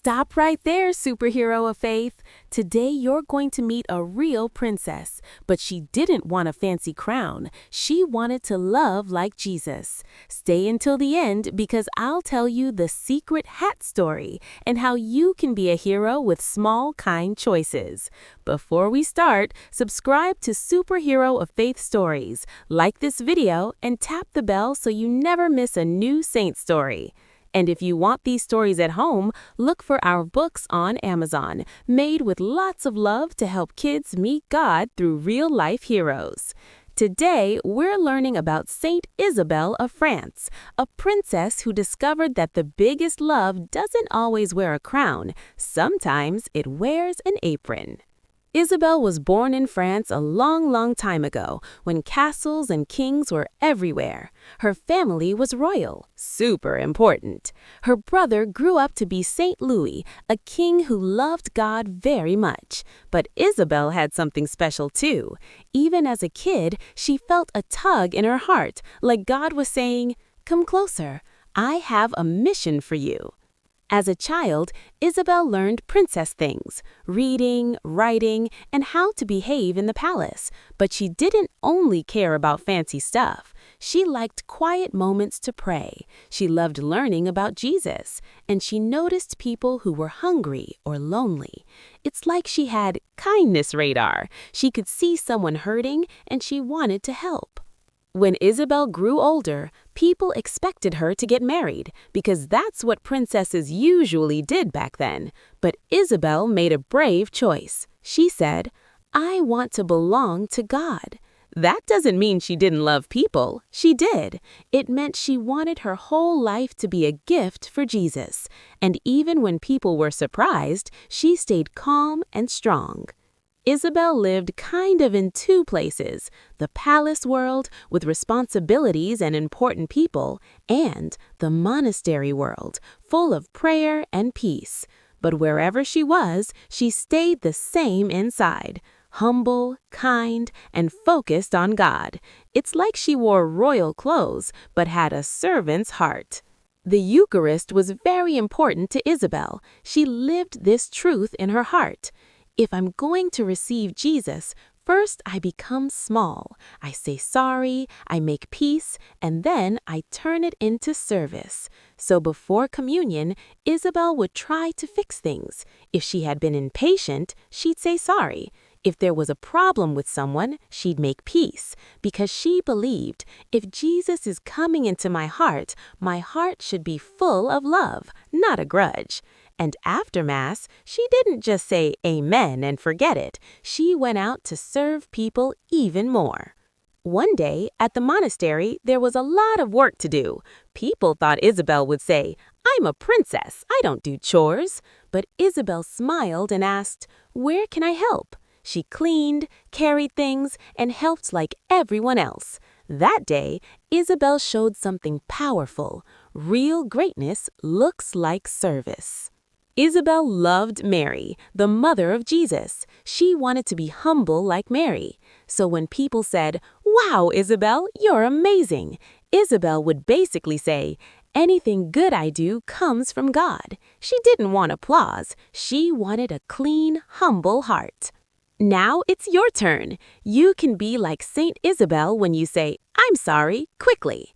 Stop right there, superhero of faith. Today you're going to meet a real princess, but she didn't want a fancy crown. She wanted to love like Jesus. Stay until the end because I'll tell you the secret hat story and how you can be a hero with small, kind choices. Before we start, subscribe to Superhero of Faith Stories, like this video, and tap the bell so you never miss a new saint story. And if you want these stories at home, look for our books on Amazon, made with lots of love to help kids meet God through real-life heroes. Today, we're learning about Saint Isabel of France, a princess who discovered that the biggest love doesn't always wear a crown. Sometimes it wears an apron. Isabel was born in France a long time ago, when castles and kings were everywhere. Her family was royal, super important. Her brother grew up to be Saint Louis, a king who loved God very much. But Isabel had something special too. Even as a kid, she felt a tug in her heart, like God was saying, "Come closer, I have a mission for you." As a child, Isabel learned princess things, reading, writing, and how to behave in the palace. But she didn't only care about fancy stuff. She liked quiet moments to pray. She loved learning about Jesus, and she noticed people who were hungry or lonely. It's like she had kindness radar. She could see someone hurting, and she wanted to help. When Isabel grew older, people expected her to get married because that's what princesses usually did back then. But Isabel made a brave choice. She said, "I want to belong to God." That doesn't mean she didn't love people. She did. It meant she wanted her whole life to be a gift for Jesus. And even when people were surprised, she stayed calm and strong. Isabel lived kind of in two places, the palace world with responsibilities and important people, and the monastery world, full of prayer and peace. But wherever she was, she stayed the same inside, humble, kind, and focused on God. It's like she wore royal clothes, but had a servant's heart. The Eucharist was very important to Isabel. She lived this truth in her heart. If I'm going to receive Jesus, first I become small. I say sorry, I make peace, and then I turn it into service. So before communion, Isabel would try to fix things. If she had been impatient, she'd say sorry. If there was a problem with someone, she'd make peace, because she believed, if Jesus is coming into my heart should be full of love, not a grudge. And after Mass, she didn't just say amen and forget it. She went out to serve people even more. One day, at the monastery, there was a lot of work to do. People thought Isabel would say, "I'm a princess, I don't do chores." But Isabel smiled and asked, "Where can I help?" She cleaned, carried things, and helped like everyone else. That day, Isabel showed something powerful. Real greatness looks like service. Isabel loved Mary, the mother of Jesus. She wanted to be humble like Mary. So when people said, "Wow, Isabel, you're amazing," Isabel would basically say, "Anything good I do comes from God." She didn't want applause. She wanted a clean, humble heart. Now it's your turn. You can be like Saint Isabel when you say, "I'm sorry," quickly.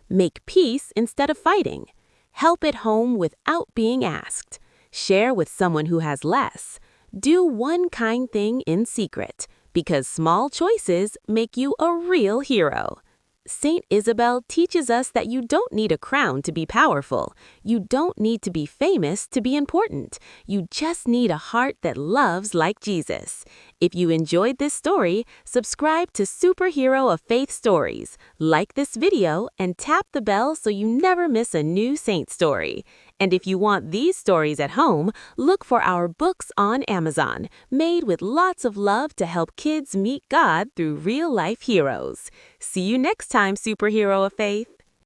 Make peace instead of fighting. Help at home without being asked. Share with someone who has less. Do one kind thing in secret, because small choices make you a real hero. Saint Isabel teaches us that you don't need a crown to be powerful. You don't need to be famous to be important. You just need a heart that loves like Jesus. If you enjoyed this story, subscribe to Superhero of Faith Stories, like this video, and tap the bell so you never miss a new saint story. And if you want these stories at home, look for our books on Amazon, made with lots of love to help kids meet God through real-life heroes. See you next time, Superhero of Faith.